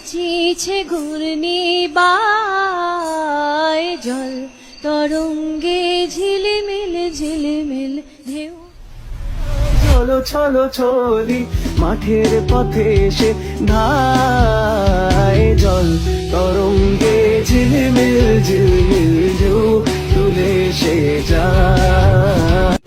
নাচিছে ঘূর্ণি বায়, জল তরঙ্গে ঝিলিমিল ঝিলিমিল ঢেউ। চলো চলো চলি মাঠের পথে এসে ধায়, জল তরঙ্গে ঝিলমিল ঝিলমিল ঢেউ তুলে সে যায়।